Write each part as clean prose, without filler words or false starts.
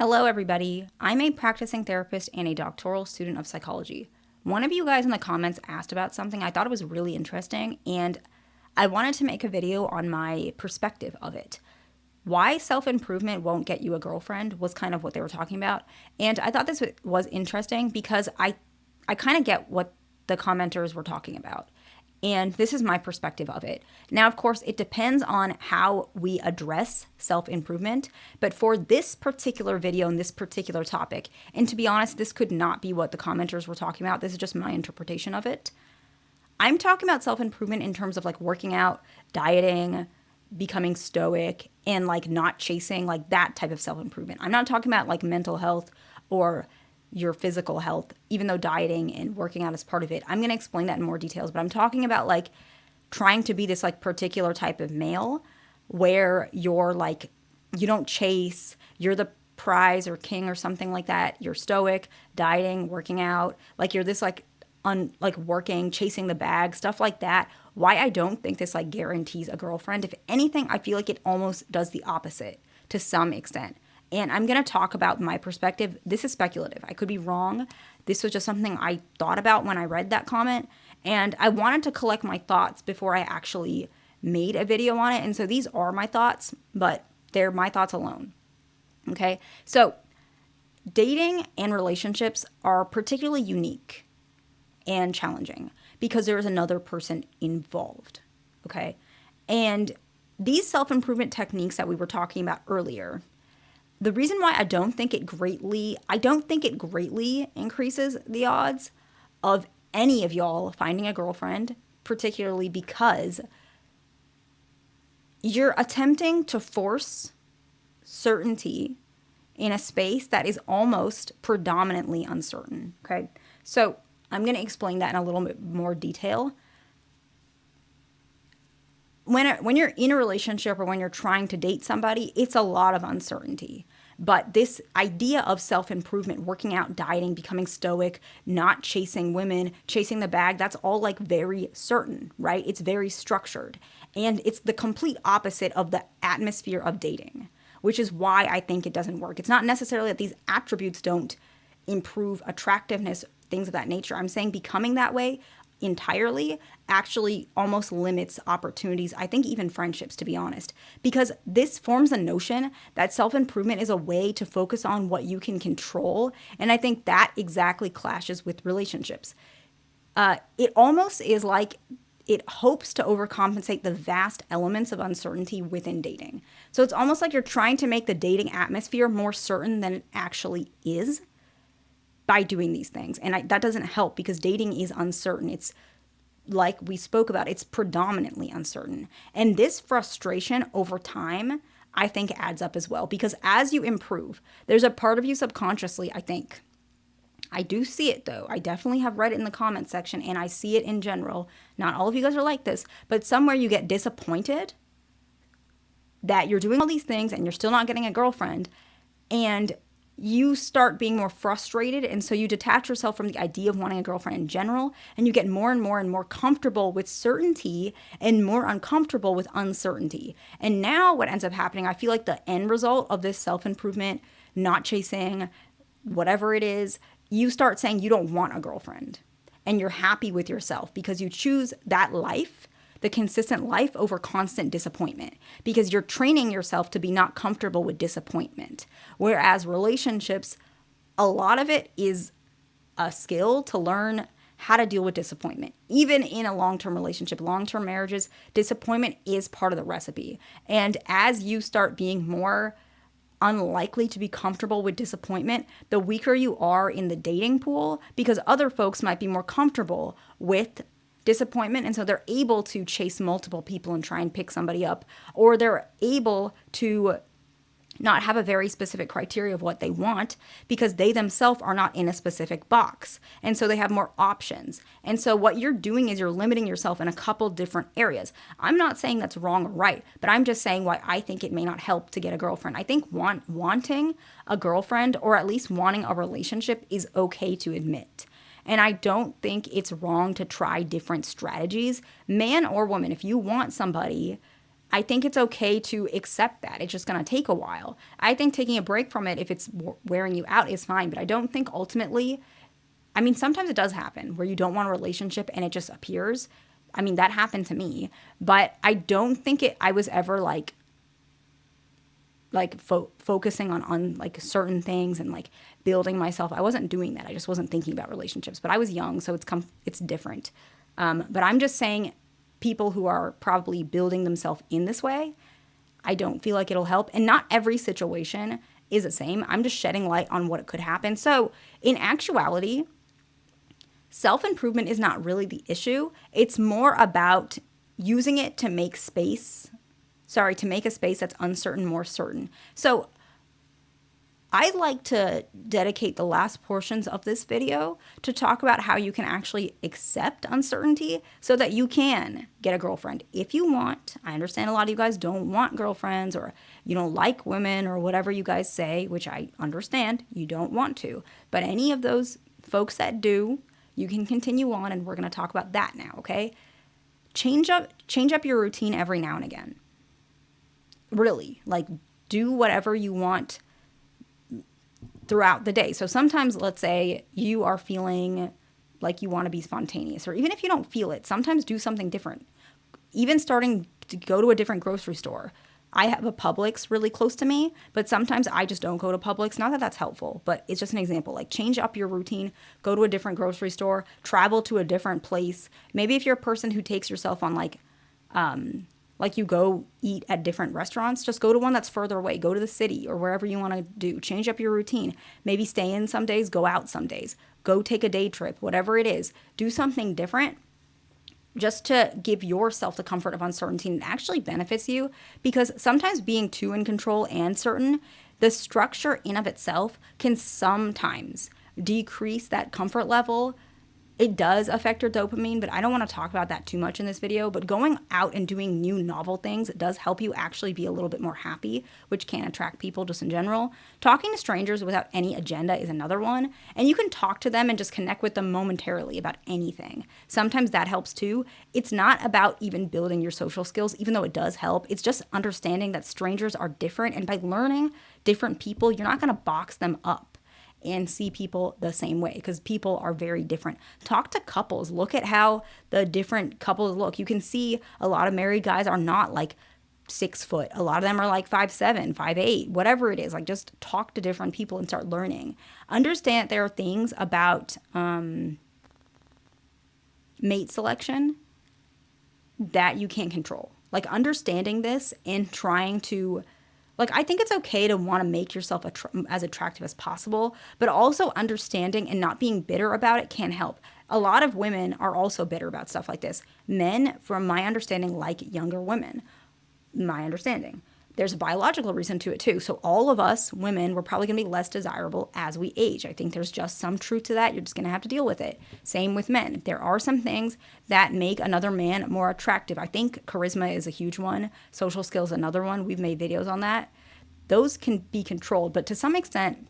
Hello, everybody. I'm a practicing therapist and a doctoral student of psychology. One of you guys in the comments asked about something. I thought it was really interesting, and I wanted to make a video on my perspective of it. Why self-improvement won't get you a girlfriend was kind of what they were talking about. And I thought this was interesting because I kind of get what the commenters were talking about. And this is my perspective of it. Now, of course, it depends on how we address self-improvement. But for this particular video and this particular topic, and to be honest, this could not be what the commenters were talking about. This is just my interpretation of it. I'm talking about self-improvement in terms of like working out, dieting, becoming stoic, and like not chasing like that type of self-improvement. I'm not talking about like mental health or your physical health, even though dieting and working out is part of it. I'm going to explain that in more details, but I'm talking about like trying to be this like particular type of male where you're like, you don't chase, you're the prize or king or something like that. You're stoic, dieting, working out, like you're this like like working, chasing the bag, stuff like that. Why I don't think this like guarantees a girlfriend. If anything, I feel like it almost does the opposite to some extent. And I'm going to talk about my perspective. This is speculative. I could be wrong. This was just something I thought about when I read that comment. And I wanted to collect my thoughts before I actually made a video on it. And so these are my thoughts, but they're my thoughts alone. Okay. So dating and relationships are particularly unique and challenging because there is another person involved. Okay. And these self-improvement techniques that we were talking about earlier, the reason why I don't think it greatly increases the odds of any of y'all finding a girlfriend, particularly because you're attempting to force certainty in a space that is almost predominantly uncertain, okay? So I'm going to explain that in a little bit more detail. When you're in a relationship or when you're trying to date somebody, it's a lot of uncertainty. But this idea of self-improvement, working out, dieting, becoming stoic, not chasing women, chasing the bag, that's all like very certain, right? It's very structured. And it's the complete opposite of the atmosphere of dating, which is why I think it doesn't work. It's not necessarily that these attributes don't improve attractiveness, things of that nature. I'm saying becoming that way entirely actually almost limits opportunities, I think even friendships, to be honest, because this forms a notion that self-improvement is a way to focus on what you can control. And I think that exactly clashes with relationships. It almost is like it hopes to overcompensate the vast elements of uncertainty within dating. So it's almost like you're trying to make the dating atmosphere more certain than it actually is by doing these things. And that doesn't help because dating is uncertain. It's like we spoke about, it's predominantly uncertain. And this frustration over time, I think adds up as well, because as you improve, there's a part of you subconsciously, I think. I do see it though. I definitely have read it in the comment section and I see it in general. Not all of you guys are like this, but somewhere you get disappointed that you're doing all these things and you're still not getting a girlfriend, and you start being more frustrated, and so you detach yourself from the idea of wanting a girlfriend in general, and you get more and more and more comfortable with certainty and more uncomfortable with uncertainty. And now what ends up happening, I feel like the end result of this self-improvement, not chasing, whatever it is, you start saying you don't want a girlfriend, and you're happy with yourself because you choose that life, the consistent life, over constant disappointment, because you're training yourself to be not comfortable with disappointment. Whereas relationships, a lot of it is a skill to learn how to deal with disappointment. Even in a long-term relationship, long-term marriages, disappointment is part of the recipe. And as you start being more unlikely to be comfortable with disappointment, the weaker you are in the dating pool, because other folks might be more comfortable with disappointment, and so they're able to chase multiple people and try and pick somebody up, or they're able to not have a very specific criteria of what they want because they themselves are not in a specific box, and so they have more options. And so what you're doing is you're limiting yourself in a couple different areas. I'm not saying that's wrong or right, but I'm just saying why I think it may not help to get a girlfriend. I think wanting a girlfriend, or at least wanting a relationship, is okay to admit. And I don't think it's wrong to try different strategies, man or woman. If you want somebody, I think it's okay to accept that. It's just going to take a while. I think taking a break from it, if it's wearing you out, is fine. But I don't think ultimately, I mean, sometimes it does happen where you don't want a relationship and it just appears. I mean, that happened to me. But I don't think I was ever focusing on like certain things and like building myself. I wasn't doing that. I just wasn't thinking about relationships. But I was young, so it's different. But I'm just saying, people who are probably building themselves in this way, I don't feel like it'll help. And not every situation is the same. I'm just shedding light on what could happen. So in actuality, self-improvement is not really the issue. It's more about using it to make to make a space that's uncertain more certain. So I'd like to dedicate the last portions of this video to talk about how you can actually accept uncertainty so that you can get a girlfriend if you want. I understand a lot of you guys don't want girlfriends, or you don't like women, or whatever you guys say, which I understand you don't want to. But any of those folks that do, you can continue on, and we're going to talk about that now, okay? Change up your routine every now and again. Really, like, do whatever you want throughout the day. So sometimes, let's say you are feeling like you want to be spontaneous, or even if you don't feel it, sometimes do something different. Even starting to go to a different grocery store. I have a Publix really close to me, but sometimes I just don't go to Publix. Not that that's helpful, but it's just an example. Like, change up your routine, go to a different grocery store, travel to a different place. Maybe if you're a person who takes yourself on like you go eat at different restaurants, just go to one that's further away. Go to the city or wherever you want to do. Change up your routine. Maybe stay in some days, go out some days. Go take a day trip, whatever it is. Do something different just to give yourself the comfort of uncertainty. And it actually benefits you, because sometimes being too in control and certain, the structure in of itself can sometimes decrease that comfort level. It does affect your dopamine, but I don't want to talk about that too much in this video. But going out and doing new novel things does help you actually be a little bit more happy, which can attract people just in general. Talking to strangers without any agenda is another one. And you can talk to them and just connect with them momentarily about anything. Sometimes that helps too. It's not about even building your social skills, even though it does help. It's just understanding that strangers are different. And by learning different people, you're not going to box them up and see people the same way, because people are very different. Talk to couples. Look at how the different couples look. You can see a lot of married guys are not like 6 foot. A lot of them are like 5'7", 5'8", whatever it is. Like, just talk to different people and start learning. Understand that there are things about mate selection that you can't control. Like, understanding this and trying to, like, I think it's okay to want to make yourself as attractive as possible, but also understanding and not being bitter about it can help. A lot of women are also bitter about stuff like this. Men, from my understanding, like younger women. My understanding. There's a biological reason to it too. So all of us women, we're probably going to be less desirable as we age. I think there's just some truth to that. You're just going to have to deal with it. Same with men. There are some things that make another man more attractive. I think charisma is a huge one. Social skills, another one. We've made videos on that. Those can be controlled, but to some extent,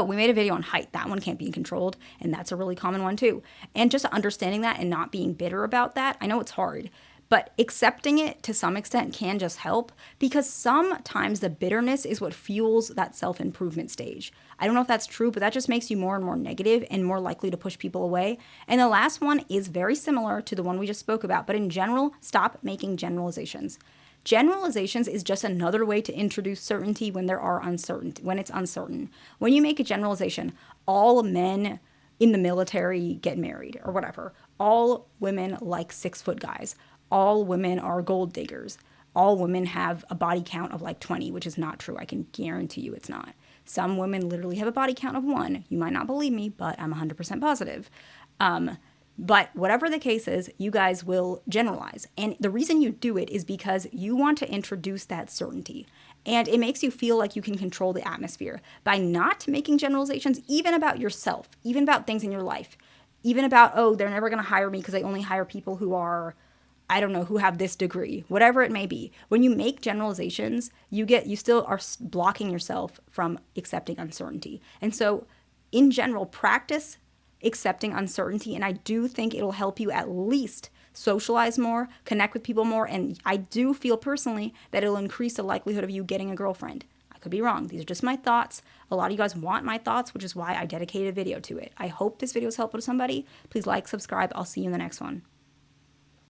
we made a video on height. That one can't be controlled, and that's a really common one too. And just understanding that and not being bitter about that. I know it's hard, but accepting it to some extent can just help, because sometimes the bitterness is what fuels that self-improvement stage. I don't know if that's true, but that just makes you more and more negative and more likely to push people away. And the last one is very similar to the one we just spoke about, but in general, stop making generalizations. Generalizations is just another way to introduce certainty when it's uncertain. When you make a generalization, all men in the military get married or whatever. All women like 6 foot guys. All women are gold diggers. All women have a body count of like 20, which is not true. I can guarantee you it's not. Some women literally have a body count of 1. You might not believe me, but I'm 100% positive. But whatever the case is, you guys will generalize. And the reason you do it is because you want to introduce that certainty. And it makes you feel like you can control the atmosphere by not making generalizations, even about yourself, even about things in your life, even about, they're never going to hire me because they only hire people who are, I don't know, who have this degree, whatever it may be. When you make generalizations, you still are blocking yourself from accepting uncertainty. And so in general, practice accepting uncertainty, and I do think it'll help you at least socialize more, connect with people more, and I do feel personally that it'll increase the likelihood of you getting a girlfriend. I could be wrong. These are just my thoughts. A lot of you guys want my thoughts, which is why I dedicated a video to it. I hope this video is helpful to somebody. Please like, subscribe. I'll see you in the next one.